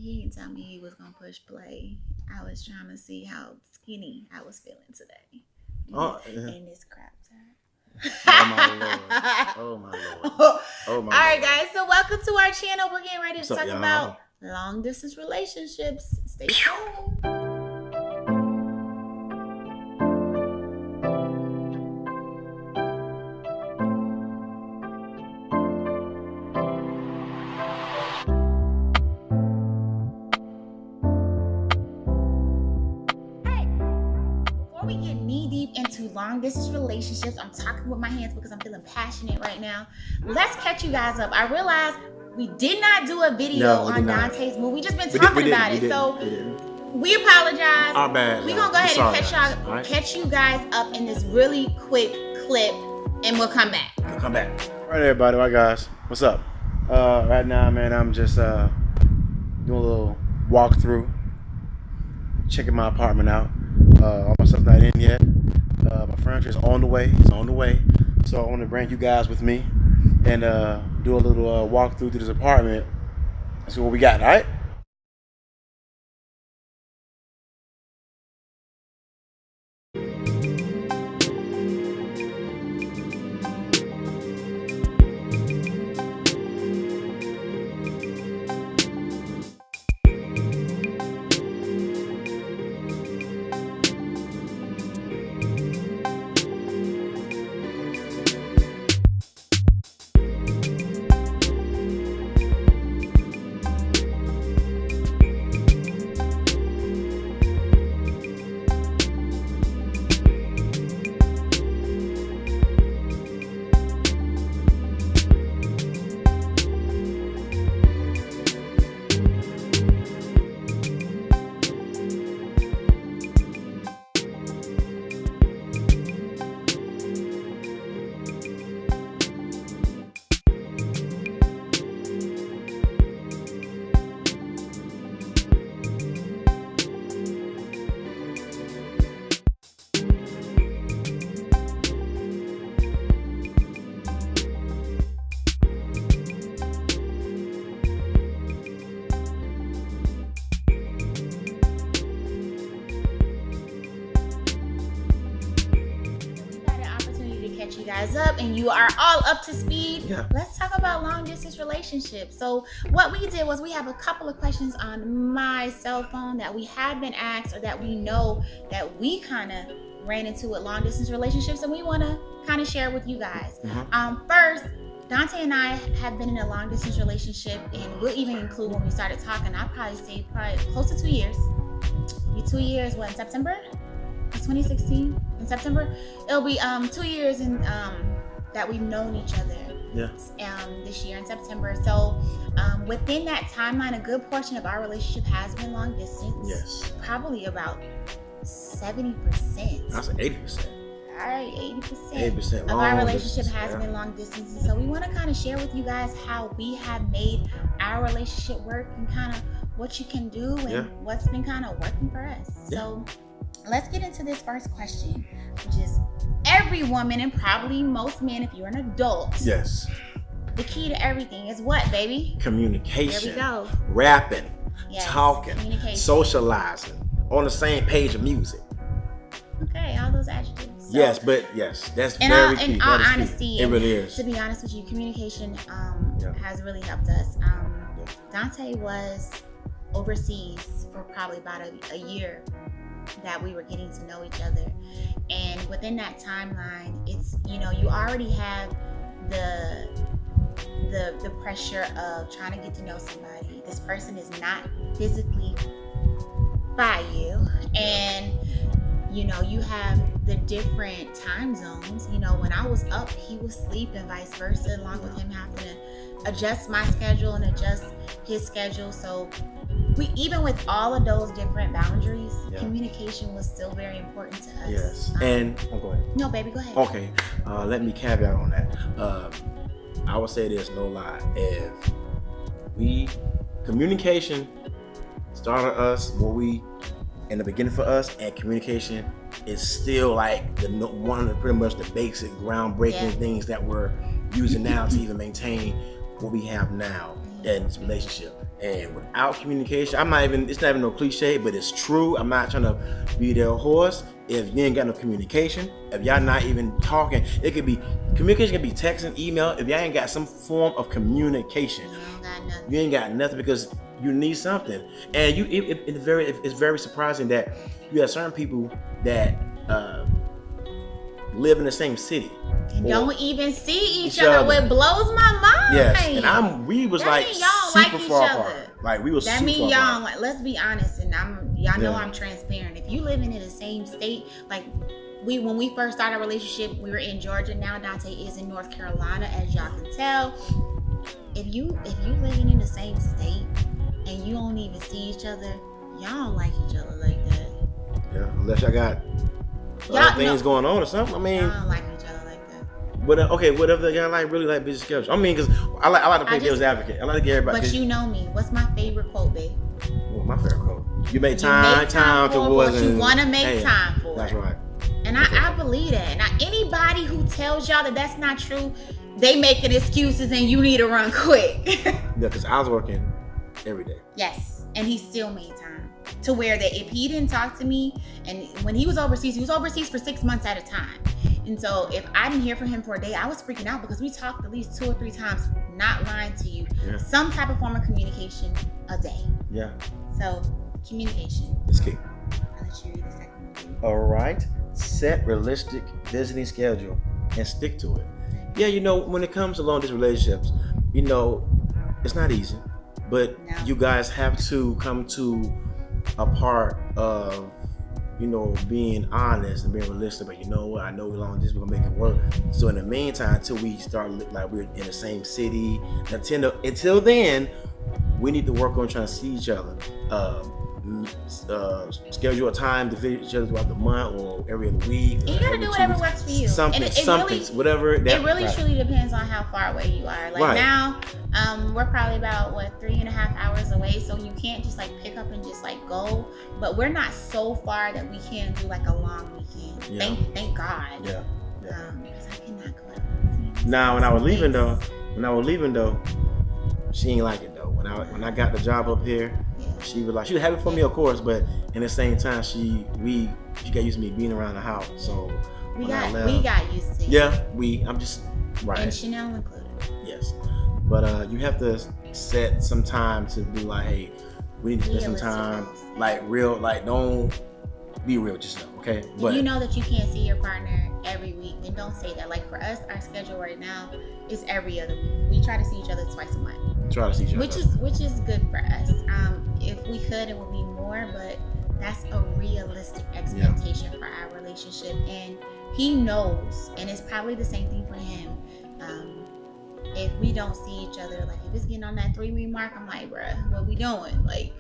He didn't tell me he was gonna push play. I was trying to see how skinny I was feeling today. In this crap time. Oh my lord. Oh my lord. Oh my. All right, guys. So welcome to our channel. We're getting ready to What's talk up, about long distance relationships. Stay tuned. Before we get knee deep into long distance relationships, I'm talking with my hands because I'm feeling passionate right now. Let's catch you guys up. I realized we did not do a video on Donte's move. We just been talking about it. So we apologize. Our bad. We're gonna go ahead and catch you guys up in this really quick clip, and we'll come back. All right, everybody. All right, guys. What's up? Right now, man, I'm just doing a little walkthrough, checking my apartment out. All my stuff's not in yet. My furniture is on the way. It's on the way. So I want to bring you guys with me and do a little walkthrough through this apartment and see what we got. All right? You guys up and you are all up to speed. Yeah. Let's talk about long distance relationships. So what we did was we have a couple of questions on my cell phone that we had been asked or that we know that we kind of ran into with long distance relationships, and we want to kind of share with you guys. First, Donte and I have been in a long distance relationship, and we'll even include when we started talking, I'd probably say close to 2 years. 2 years, what, in September? 2016 in September. It'll be 2 years in that we've known each other. Yeah. This year in September. So within that timeline, a good portion of our relationship has been long distance. Yes. Probably about 70%. That's 80%. All right, 80%. 80% of our relationship has been long distance. And so we want to kind of share with you guys how we have made our relationship work and kind of what you can do and what's been kind of working for us. So let's get into this first question, which is every woman and probably most men, if you're an adult. Yes. The key to everything is what, baby? Communication. There we go. Rapping, yes. talking, socializing, on the same page of music. Okay, all those adjectives. So, yes, that's very key. In all honesty, it really is. To be honest with you, communication has really helped us. Donte was overseas for probably about a year that we were getting to know each other, and within that timeline, it's, you know, you already have the pressure of trying to get to know somebody. This person is not physically by you, and you know, you have the different time zones. You know, when I was up, he was asleep, and vice versa, along with him having to adjust my schedule and adjust his schedule. So we, even with all of those different boundaries, communication was still very important to us. Yes. And go ahead. No, baby, go ahead. Okay. Let me caveat on that. I would say this, no lie. If communication started us when we in the beginning for us, and communication is still like one of the pretty much the basic groundbreaking things that we're using now to even maintain what we have now in this relationship. And without communication, it's not even no cliche, but it's true. I'm not trying to be their horse. If you ain't got no communication, if y'all not even talking, communication can be texting, email. If y'all ain't got some form of communication, you ain't got nothing, because you need something. And it's very surprising that you have certain people that live in the same city and don't even see each other. What blows my mind. Yes, and we was like super far apart. Like we was super far apart. That mean y'all, like, let's be honest, and y'all know I'm transparent. If you living in the same state, like when we first started our relationship, we were in Georgia. Now Donte is in North Carolina, as y'all can tell. If you living in the same state and you don't even see each other, y'all don't like each other like that. Yeah, unless y'all got things going on or something. I mean, y'all don't like each other like that. But whatever y'all like, really like busy schedule. I mean, because I like to play devil's advocate. I like to get everybody. But you know me. What's my favorite quote, babe? Well, my favorite quote. You make time for what you want to make time for. That's right. And I believe that. Now, anybody who tells y'all that that's not true, they making excuses and you need to run quick. Yeah, because I was working every day. Yes, and he still made time. To where that if he didn't talk to me, and when he was overseas for 6 months at a time. And so if I didn't hear from him for a day, I was freaking out, because we talked at least 2 or 3 times, not lying to you. Yeah. Some type of form of communication a day. Yeah. So communication. It's key. I'll let you read the second one. All right. Set realistic visiting schedule and stick to it. Yeah, when it comes to long distance relationships, it's not easy, but you guys have to come to a part of, being honest and being realistic. But you know what? I know we're long distance, we're gonna make it work. So in the meantime, until we start looking like we're in the same city, until then, we need to work on trying to see each other. Schedule a time to visit each other throughout the month or every other week. And you gotta do whatever works for you. It truly depends on how far away you are. Like now, we're probably about 3.5 hours away, so you can't just like pick up and just like go. But we're not so far that we can't do like a long weekend. Yeah. Thank God. Yeah. Because I cannot go out. Now, when I was leaving though, she ain't like it though. When I got the job up here. She was happy for me, of course, but in the same time, she got used to me being around the house. So we got used to. Yeah, I'm just right. And Chanel included. Yes, but you have to set some time to be like, hey, we need to spend some time, like real, like don't be real with yourself, okay? But you know that you can't see your partner every week, then don't say that. Like for us, our schedule right now is every other week. We try to see each other twice a month. Which is good for us. If we could, it would be more, but that's a realistic expectation for our relationship. And he knows, and it's probably the same thing for him. If we don't see each other, like if it's getting on that 3-week mark, I'm like, bruh, what we doing? Like,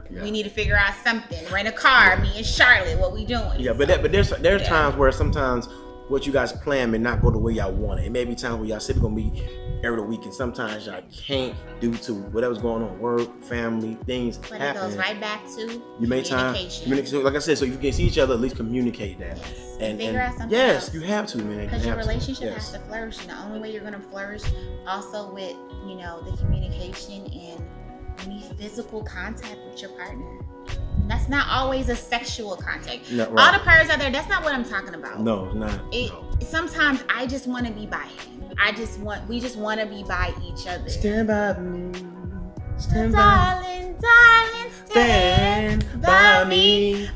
we need to figure out something. Rent a car, me and Charlotte, what we doing? Yeah, but there's times where sometimes what you guys plan may not go the way y'all want it. It may be times where y'all say we're gonna be every week, and sometimes y'all can't due to whatever's going on, work, family, things but happen. It goes right back to you make time. So like I said, so if you can see each other, at least communicate that. Yes. And figure out something. Yes, you have to, man. Because your relationship has to flourish, and the only way you're gonna flourish, also with the communication and any physical contact with your partner. That's not always a sexual contact. No, right. All the pairs out there, that's not what I'm talking about. No, it's not. Sometimes I just want to be by him. We just want to be by each other. Stand by me. Darling, stand by me.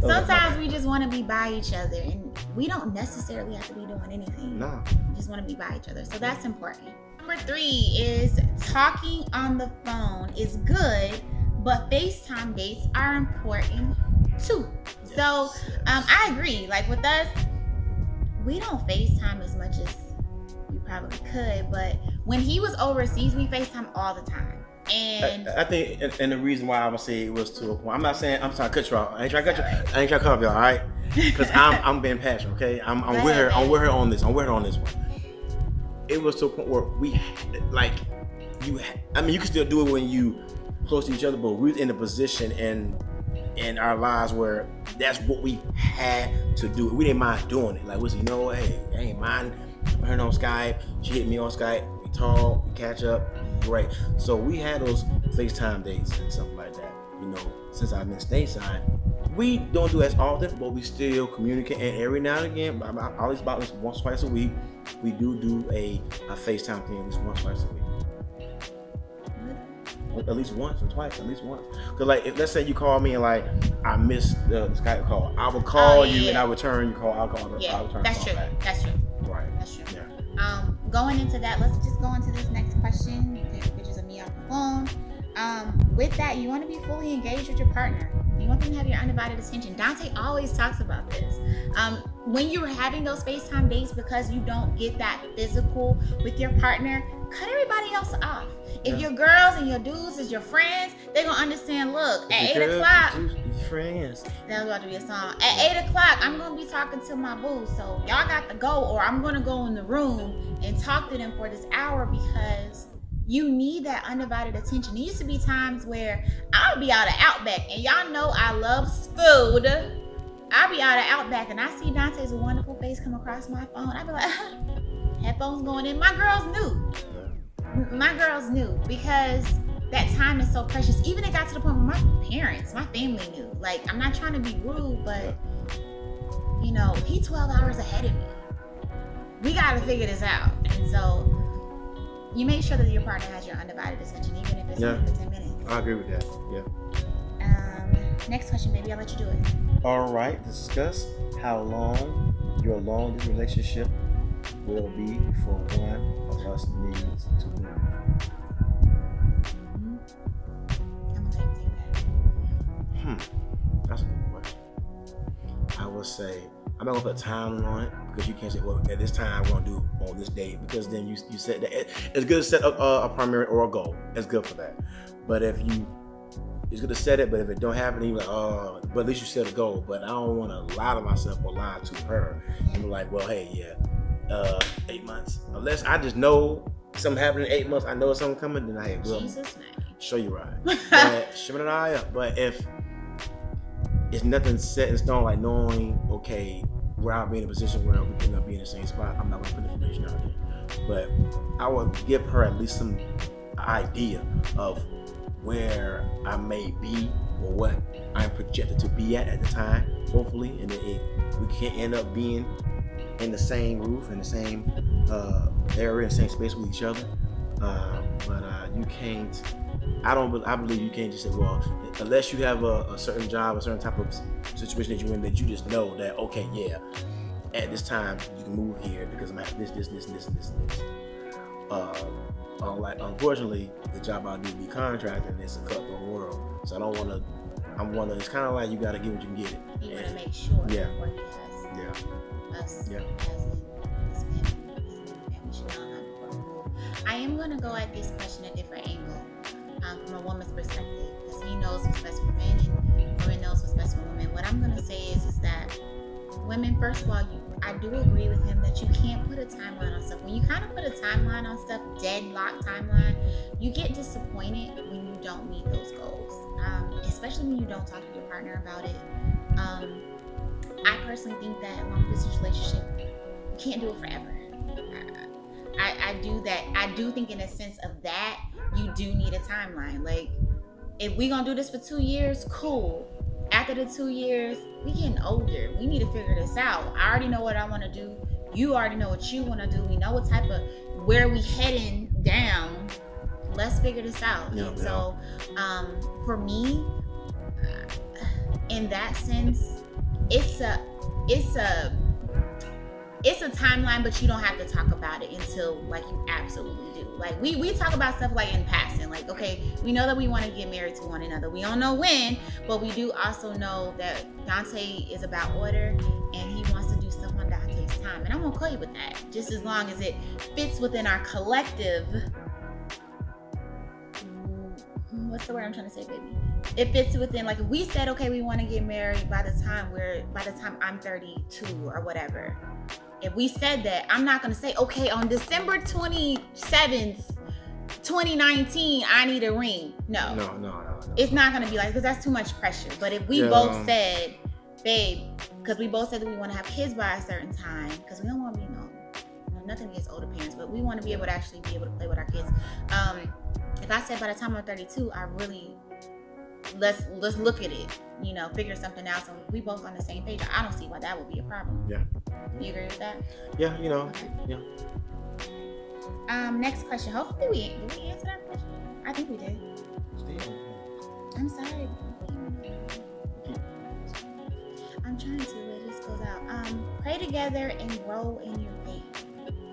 Sometimes we just want to be by each other, and we don't necessarily have to be doing anything. No. We just want to be by each other. So that's important. Number 3 is talking on the phone is good, but FaceTime dates are important too. Yes, so I agree. Like with us, we don't FaceTime as much as we probably could, but when he was overseas, we FaceTime all the time. And I think, and the reason why I would say it was to a point. I'm not saying I'm trying to cut you off. I ain't trying to cut you. I ain't trying to cut off y'all. All right, because I'm being passionate. Okay, I'm with her. I'm with her on this. I'm with her on this one. It was to a point where we like you. I mean, you can still do it when you close to each other, but we're in a position in our lives where that's what we had to do. We didn't mind doing it. Like we said, hey, I ain't mind her on Skype. She hit me on Skype. We talk, catch up, great. So we had those FaceTime dates and stuff like that. You know, since I've been stateside, we don't do as often, but we still communicate. And every now and again, at least about once, twice a week, we do a FaceTime thing at least once, twice a week. At least once or twice, at least once. Because like, let's say you call me and like I missed the Skype call, I will call you and I return your call. I'll return that's the true. call back. That's true. Right. That's true. Yeah. Going into that, let's just go into this next question. Take pictures of me off the phone. With that, you want to be fully engaged with your partner. You want them to have your undivided attention. Donte always talks about this. When you're having those FaceTime dates, because you don't get that physical with your partner, cut everybody else off. If your girls and your dudes is your friends, they're going to understand, look, at 8 o'clock. Friends. That was about to be a song. At 8 o'clock, I'm going to be talking to my boo. So y'all got to go, or I'm going to go in the room and talk to them for this hour, because you need that undivided attention. There used to be times where I would be out of Outback, and y'all know I love food. I'd be out of Outback, and I see Donte's wonderful face come across my phone. I'd be like, headphones going in. My girls knew, because that time is so precious. Even it got to the point where my parents, my family knew. Like, I'm not trying to be rude, but you know, he's 12 hours ahead of me. We got to figure this out. And so you make sure that your partner has your undivided attention, even if it's only for 10 minutes. I agree with that. Yeah. Next question, baby. I'll let you do it. All right. Discuss how long your long-distance relationship will be before one of us needs to move. I'm gonna take that. That's a good question. I would say, I'm not gonna put a time on it, because you can't say, well, at this time we're gonna do on this date, because then you said that it's good to set a primary or a goal. It's good for that. But it's good to set it, but if it don't happen, you're like, oh, but at least you set a goal. But I don't want to lie to myself or lie to her and be like, well, hey, 8 months. Unless I just know something happening in 8 months, I know something coming, then I will show you right. But if it's nothing set in stone, like knowing, okay, where I'll be in a position where we can be in the same spot, I'm not going to put information out there. But I would give her at least some idea of where I may be or what I'm projected to be at the time, hopefully, and we can't end up being in the same roof, in the same area, same space with each other. But you can't. I believe you can't just say, well, unless you have a certain job, a certain type of situation that you're in, that you just know that, okay, at this time you can move here because I'm at this. Unfortunately, the job I do be contracting, and it's a cutthroat world. So I don't want to. It's kind of like you got to get what you can get it. You want to make sure. Before he has us as in his family should know how to move. I am going to go at this question a different angle, from a woman's perspective, because he knows what's best for men and women knows what's best for women. What I'm going to say is that women, first of all, I do agree with him that you can't put a timeline on stuff. When you kind of put a timeline on stuff, deadlock timeline, you get disappointed when you don't meet those goals, especially when you don't talk to your partner about it. I personally think that a long-distance relationship, you can't do it forever. I do that. I do think in a sense of that, you do need a timeline. Like, if we gonna do this for 2 years, cool. After the 2 years, we getting older. We need to figure this out. I already know what I want to do. You already know what you want to do. We know what type of, where we heading down. Let's figure this out. So, for me, in that sense, it's a timeline, but you don't have to talk about it until like you absolutely do. Like we talk about stuff like in passing, like, okay, we know that we want to get married to one another. We don't know when, but we do also know that Donte is about order and he wants to do stuff on Donte's time. And I'm gonna call you with that, just as long as it fits within our collective. What's the word I'm trying to say, baby? It fits within, like, if we said, okay, we want to get married by the time I'm 32 or whatever. If we said that, I'm not going to say, okay, on December 27th, 2019, I need a ring. No. It's not going to be like, because that's too much pressure. But if we both said, babe, because we both said that we want to have kids by a certain time, because we don't want to be nothing against older parents, but we want to be able to actually be able to play with our kids. If I said by the time I'm 32, I really let's look at it, figure something out, so we both on the same page. I don't see why that would be a problem. Yeah. You agree with that? Yeah, Okay. Yeah. Next question. Hopefully did we answer that question? I think we did. I'm sorry. I'm trying to, but this goes out. Pray together and grow in your faith.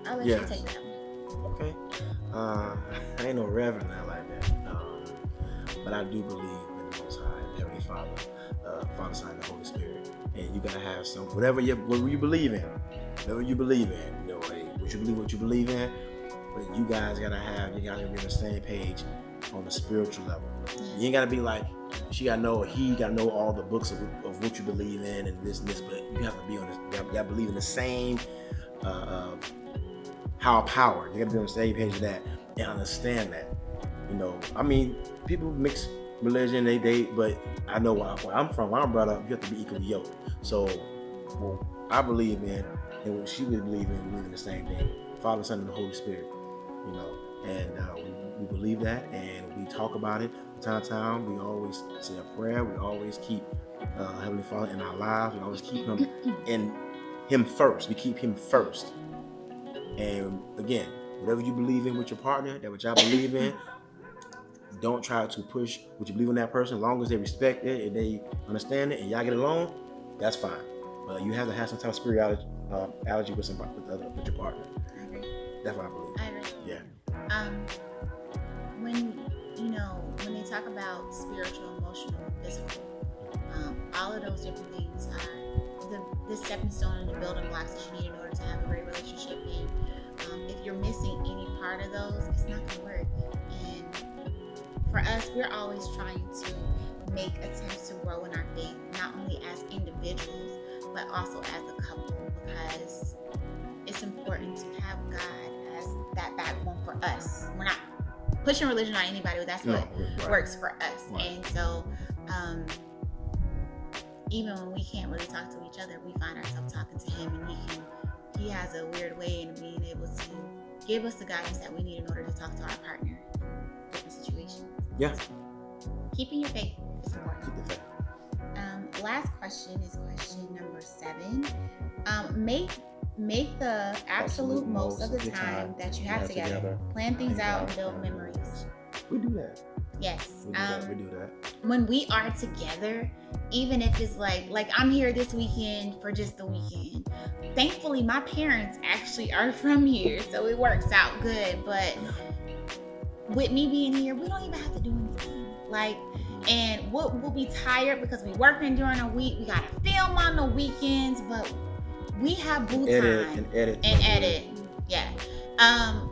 I'll let you take that one. Okay. I ain't no reverend like that. But I do believe in the Most High, Heavenly Father, Father, Son, and the Holy Spirit. And you gotta have some, whatever you believe in, hey, what you believe in. But you guys gotta be on the same page on the spiritual level. You ain't gotta be like, he gotta know all the books of what you believe in and this, but you have to be on this, you gotta believe in the same higher power. You gotta be on the same page of that and understand that. People mix religion, but I know where I'm from, where I'm brought up, you have to be equally yoked. So what I believe in and what she would believe in the same thing. Father, Son, and the Holy Spirit. And we believe that, and we talk about it time to time. We always say a prayer. We always keep Heavenly Father in our lives. We always keep him first. We keep him first. And again, whatever you believe in with your partner, that what y'all believe in, don't try to push what you believe in that person. As long as they respect it and they understand it and y'all get along, that's fine. But you have to have some type of spirituality allergy with your partner. I agree. That's what I believe. I agree. Yeah. When they talk about spiritual, emotional, physical, all of those different things are the stepping stone and the building blocks that you need in order to have a great relationship. And if you're missing any part of those, it's not going to work. And for us, we're always trying to make attempts to grow in our faith, not only as individuals, but also as a couple, because it's important to have God as that backbone for us. We're not pushing religion on anybody, but that's what works for us. Right. And so even when we can't really talk to each other, we find ourselves talking to him, and he has a weird way in being able to give us the guidance that we need in order to talk to our partner in different situations. Yeah. Keeping your faith is important. Keep the faith. Last question is question number 7. Make the absolute most of the time that you have together. Plan things out and build memories. We do that. Yes. We do that. When we are together, even if it's like I'm here this weekend for just the weekend. Thankfully, my parents actually are from here, so it works out good. But with me being here, we don't even have to do anything. And we'll be tired because we working during the week. We gotta film on the weekends, but we have boo time and edit. Yeah.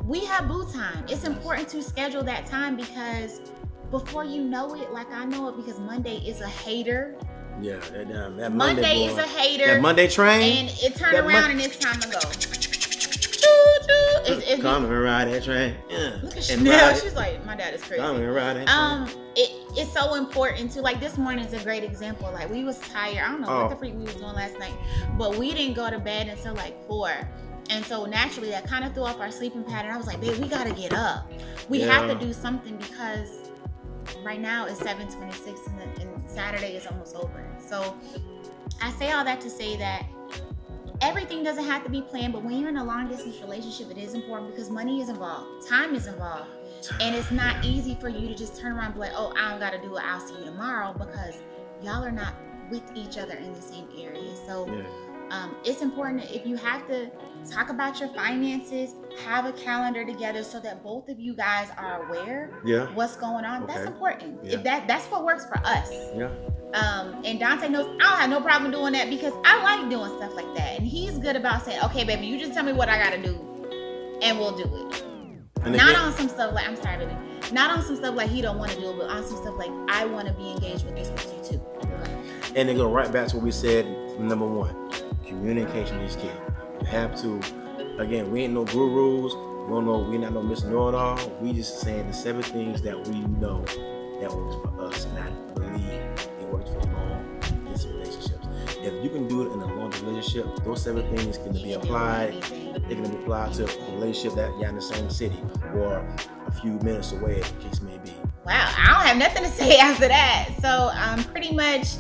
We have boo time. It's important to schedule that time, because before you know it, I know it, because Monday is a hater. Yeah, that Monday is a hater. That Monday train. And it turned around and it's time to go. It's come and ride that train. Look at Chanel. She's like, my dad is crazy. Come and ride that train. It's so important to, this morning is a great example. We was tired. I don't know what the freak we was doing last night, but we didn't go to bed until 4. And so naturally that kind of threw off our sleeping pattern. I was like, babe, we got to get up. We have to do something, because right now it's 7:26 and Saturday is almost over. So I say all that to say that everything doesn't have to be planned, but when you're in a long distance relationship, it is important, because money is involved, time is involved, and it's not easy for you to just turn around and be like, oh, I don't got to do it, I'll see you tomorrow, because y'all are not with each other in the same area. So it's important that if you have to talk about your finances, have a calendar together so that both of you guys are aware what's going on. Okay. That's important. If that's what works for us. Yeah. And Donte knows I don't have no problem doing that, because I like doing stuff like that. And he's good about saying, okay, baby, you just tell me what I gotta do and we'll do it. And not on some stuff I'm sorry, baby. Not on some stuff he don't want to do it, but on some stuff I want to be engaged with this with you too. Yeah. And then go right back to what we said from number 1. Communication is key. You have to, again, we ain't no gurus. We're not no Mr. Know-it-all. We just saying the 7 things that we know that works for us, and I believe it works for long distance relationships. If you can do it in a long relationship, those 7 things can be applied It can apply to a relationship that you're in the same city or a few minutes away, as the case may be. Wow, I don't have nothing to say after that. So pretty much,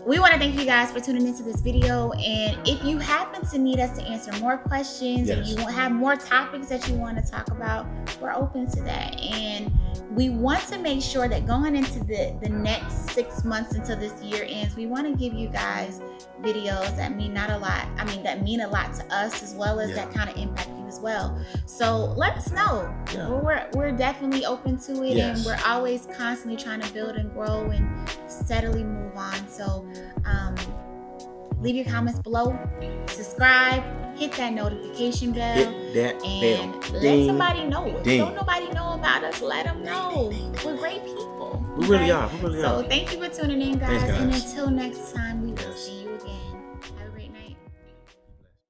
we want to thank you guys for tuning into this video. And if you happen to need us to answer more questions and you have more topics that you want to talk about, we're open to that. And we want to make sure that going into the next 6 months until this year ends, we want to give you guys videos that mean a lot to us, as well as that kind of impact you as well. So let us know. We're definitely open to it, and we're always constantly trying to build and grow and steadily move on. So leave your comments below, subscribe, hit that notification bell, let somebody know. If don't nobody know about us, let them know. We're great people. We really are. So thank you for tuning in, guys. And until next time, we will see you.